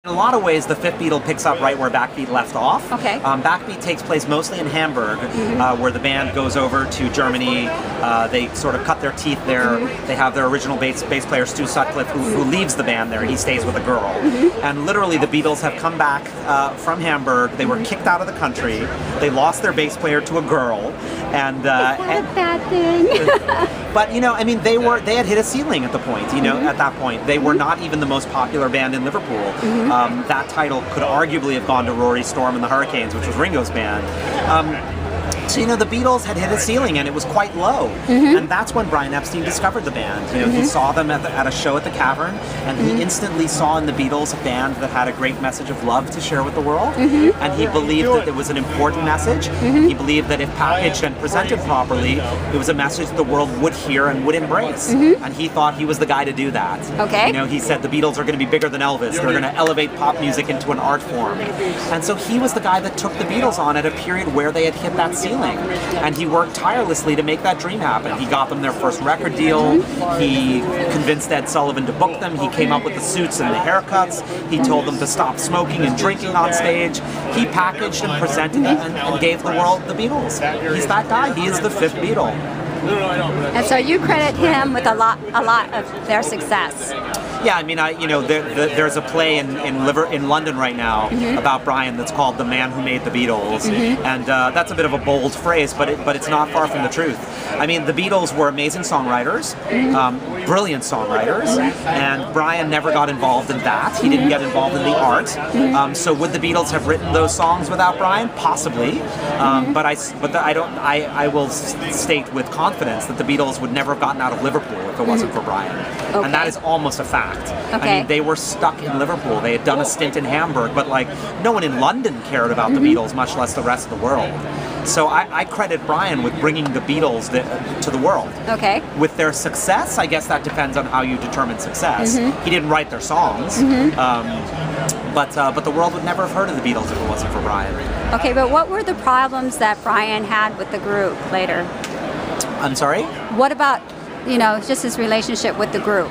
In a lot of ways, the Fifth Beatle picks up right where Backbeat left off. Okay. Backbeat takes place mostly in Hamburg, where the band goes over to Germany. They sort of cut their teeth there. They have their original bass player, Stu Sutcliffe, who leaves the band there. He stays with a girl. And literally, the Beatles have come back from Hamburg. They were kicked out of the country. They lost their bass player to a girl. And, Is that a bad thing? but you know, I mean, they had hit a ceiling at the point. You know, at that point, they were not even the most popular band in Liverpool. That title could arguably have gone to Rory Storm and the Hurricanes, which was Ringo's band. So, you know, the Beatles had hit a ceiling and it was quite low. And that's when Brian Epstein discovered the band. You know, he saw them at a show at the Cavern, and he instantly saw in the Beatles a band that had a great message of love to share with the world. And he believed that it was an important message. He believed that if packaged and presented properly, it was a message the world would hear and would embrace. And he thought he was the guy to do that. Okay. You know, he said the Beatles are going to be bigger than Elvis. They're going to elevate pop music into an art form. And so he was the guy that took the Beatles on at a period where they had hit that ceiling. And he worked tirelessly to make that dream happen. He got them their first record deal. He convinced Ed Sullivan to book them. He came up with the suits and the haircuts. He told them to stop smoking and drinking on stage. He packaged and presented and gave the world the Beatles. He's that guy. He is the Fifth Beatle. And so you credit him with a lot of their success. Yeah, I mean, there's a play in London right now about Brian that's called "The Man Who Made the Beatles," and that's a bit of a bold phrase, but it's not far from the truth. I mean, the Beatles were amazing songwriters, brilliant songwriters, and Brian never got involved in that. He didn't get involved in the art. So would the Beatles have written those songs without Brian? Possibly, but I will state with confidence that the Beatles would never have gotten out of Liverpool if it wasn't for Brian, and that is almost a fact. Okay. I mean, they were stuck in Liverpool. They had done a stint in Hamburg, but like no one in London cared about the Beatles, much less the rest of the world. So I credit Brian with bringing the Beatles to the world. Okay. With their success, I guess that depends on how you determine success. He didn't write their songs, but the world would never have heard of the Beatles if it wasn't for Brian. Okay, but what were the problems that Brian had with the group later? I'm sorry? What about, just his relationship with the group?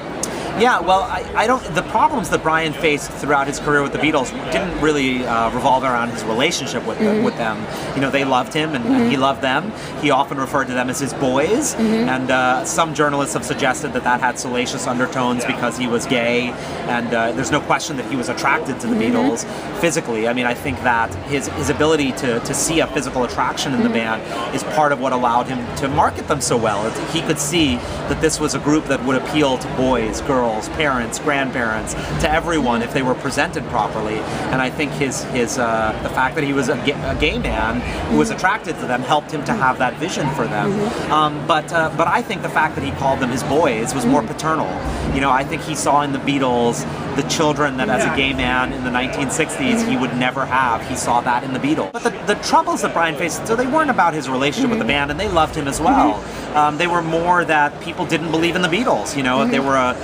Yeah, well, I don't. The problems that Brian faced throughout his career with the Beatles didn't really revolve around his relationship with them. You know, they loved him and he loved them. He often referred to them as his boys, and some journalists have suggested that had salacious undertones because he was gay. And there's no question that he was attracted to the Beatles physically. I mean, I think that his ability to see a physical attraction in the band is part of what allowed him to market them so well. He could see that this was a group that would appeal to boys, girls, parents, grandparents, to everyone if they were presented properly. And I think the fact that he was a gay man who was attracted to them helped him to have that vision for them. But I think the fact that he called them his boys was more paternal. You know, I think he saw in the Beatles the children that as a gay man in the 1960s he would never have. He saw that in the Beatles. But the troubles that Brian faced, so they weren't about his relationship with the band, and they loved him as well. They were more that people didn't believe in the Beatles. You know, they were a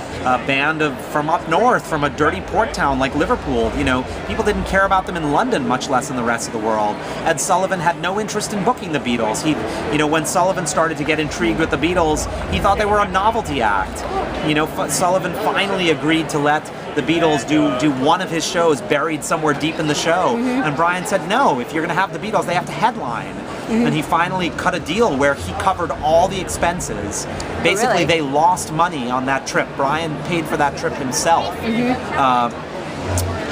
band from up north, from a dirty port town like Liverpool. You know, people didn't care about them in London, much less in the rest of the world. Ed Sullivan had no interest in booking the Beatles. When Sullivan started to get intrigued with the Beatles, he thought they were a novelty act. You know, Sullivan finally agreed to let the Beatles do one of his shows buried somewhere deep in the show. And Brian said, no, if you're going to have the Beatles, they have to headline. And he finally cut a deal where he covered all the expenses. Basically, they lost money on that trip. Brian paid for that trip himself.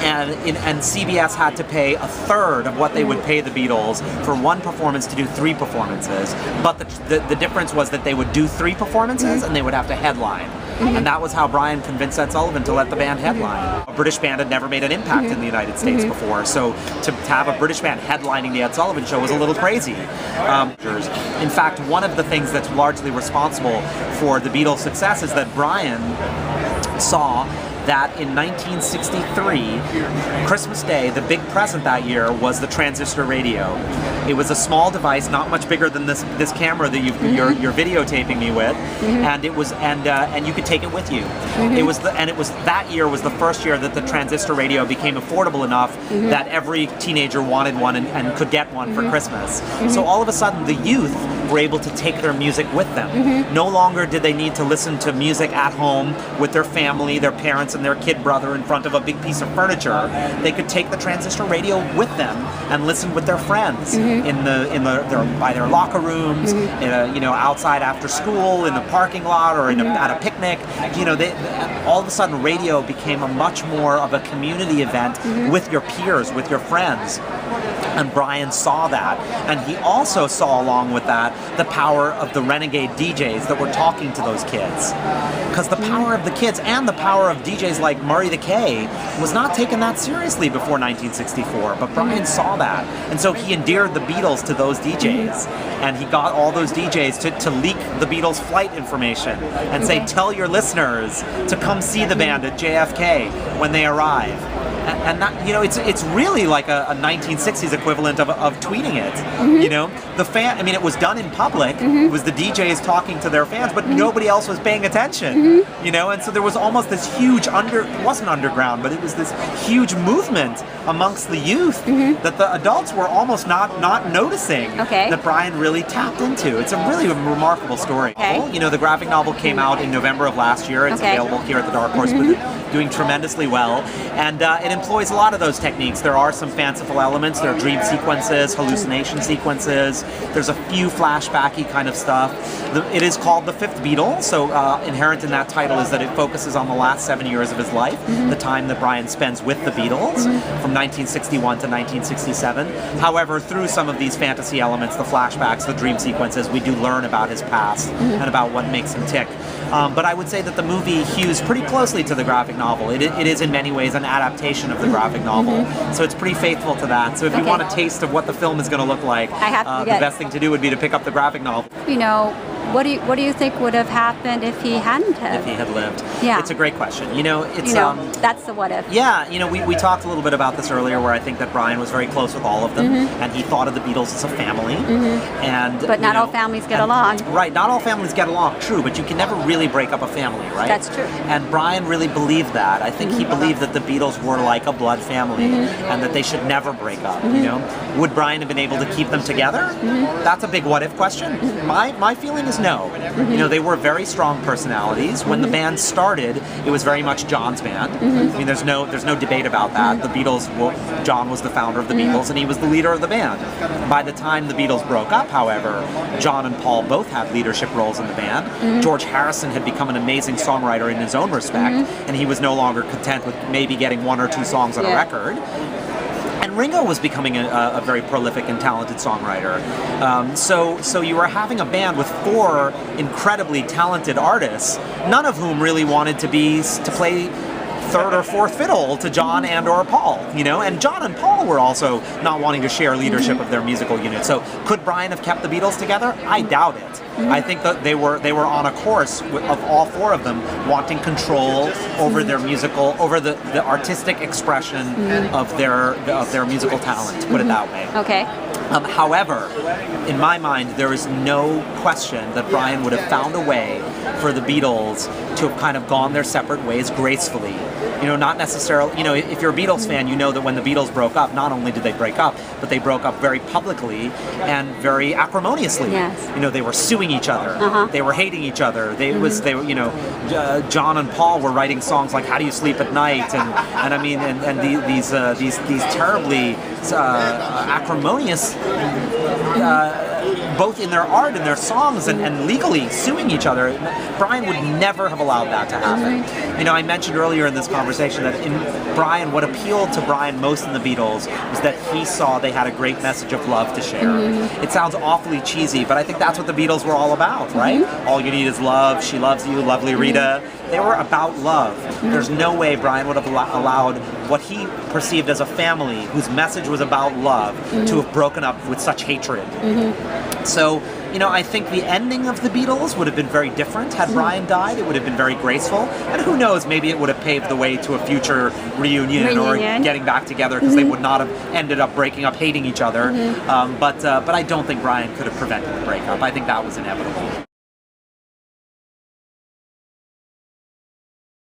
And CBS had to pay a third of what they would pay the Beatles for one performance to do 3 performances. But the difference was that they would do 3 performances and they would have to headline. And that was how Brian convinced Ed Sullivan to let the band headline. A British band had never made an impact in the United States before, so to have a British band headlining the Ed Sullivan Show was a little crazy. In fact, one of the things that's largely responsible for the Beatles' success is that Brian saw that in 1963, Christmas Day, the big present that year was the transistor radio. It was a small device, not much bigger than this camera that you're videotaping me with, and it was and you could take it with you. It was that year was the first year that the transistor radio became affordable enough that every teenager wanted one and could get one for Christmas. So all of a sudden, the youth were able to take their music with them. No longer did they need to listen to music at home with their family, their parents, and their kid brother in front of a big piece of furniture. They could take the transistor radio with them and listen with their friends by their locker rooms, outside after school, in the parking lot, or at a picnic. All of a sudden, radio became a much more of a community event with your peers, with your friends. And Brian saw that. And he also saw, along with that, the power of the renegade DJs that were talking to those kids. Because the power of the kids and the power of DJs like Murray the K was not taken that seriously before 1964. But Brian saw that. And so he endeared the Beatles to those DJs. And he got all those DJs to leak the Beatles' flight information and say, tell your listeners to come see the band at JFK when they arrive. And that, it's really like a 1960s equivalent of tweeting it. It was done in public. It was the DJs talking to their fans, but nobody else was paying attention. And so there was almost this huge it wasn't underground, but it was this huge movement amongst the youth that the adults were almost not noticing that Brian really tapped into. It's a really remarkable story. The graphic novel came out in November of last year. It's available here at the Dark Horse, doing tremendously well, and it employs a lot of those techniques. There are some fanciful elements. There are dream sequences, hallucination sequences. There's a few flashbacky kind of stuff. It is called The Fifth Beatle, so inherent in that title is that it focuses on the last 7 years of his life, the time that Brian spends with the Beatles, from 1961 to 1967. However, through some of these fantasy elements, the flashbacks, the dream sequences, we do learn about his past and about what makes him tick. But I would say that the movie hews pretty closely to the graphic novel. It is in many ways an adaptation of the graphic novel, so it's pretty faithful to that. So if you want a taste of what the film is going to look like, the best thing to do would be to pick up the graphic novel. What do you think would have happened if he hadn't have? If he had lived? Yeah. It's a great question. That's the what if. Yeah, we talked a little bit about this earlier, where I think that Brian was very close with all of them, and he thought of the Beatles as a family. But not all families get along. Right, not all families get along, true, but you can never really break up a family, right? That's true. And Brian really believed that. I think he believed that the Beatles were like a blood family, and that they should never break up, Would Brian have been able to keep them together? That's a big what if question. My feeling is no. They were very strong personalities. When the band started, it was very much John's band. I mean, there's no debate about that. The Beatles, John was the founder of the Beatles, and he was the leader of the band. By the time the Beatles broke up, however, John and Paul both had leadership roles in the band. George Harrison had become an amazing songwriter in his own respect, and he was no longer content with maybe getting 1 or 2 songs on a record. And Ringo was becoming a very prolific and talented songwriter. So you were having a band with 4 incredibly talented artists, none of whom really wanted to play third or fourth fiddle to John and or Paul, and John and Paul were also not wanting to share leadership of their musical unit. So could Brian have kept the Beatles together? I doubt it. I think that they were on a course of all 4 of them wanting control over their over the artistic expression of their musical talent, to put it that way. Okay. However, in my mind, there is no question that Brian would have found a way for the Beatles to have kind of gone their separate ways gracefully. Not necessarily, if you're a Beatles fan, you know that when the Beatles broke up, not only did they break up, but they broke up very publicly and very acrimoniously. Yes. They were suing each other. They were hating each other. John and Paul were writing songs like "How Do You Sleep at Night," and these terribly acrimonious, both in their art and their songs and legally suing each other. Brian would never have allowed that to happen. I mentioned earlier in this conversation that what appealed to Brian most in the Beatles was that he saw they had a great message of love to share. It sounds awfully cheesy, but I think that's what the Beatles were all about, right? All you need is love, she loves you, lovely Rita. They were about love. There's no way Brian would have allowed what he perceived as a family whose message was about love to have broken up with such hatred. So, I think the ending of the Beatles would have been very different. Had Brian died, it would have been very graceful. And who knows, maybe it would have paved the way to a future reunion. Or getting back together, because they would not have ended up breaking up, hating each other. But I don't think Brian could have prevented the breakup. I think that was inevitable.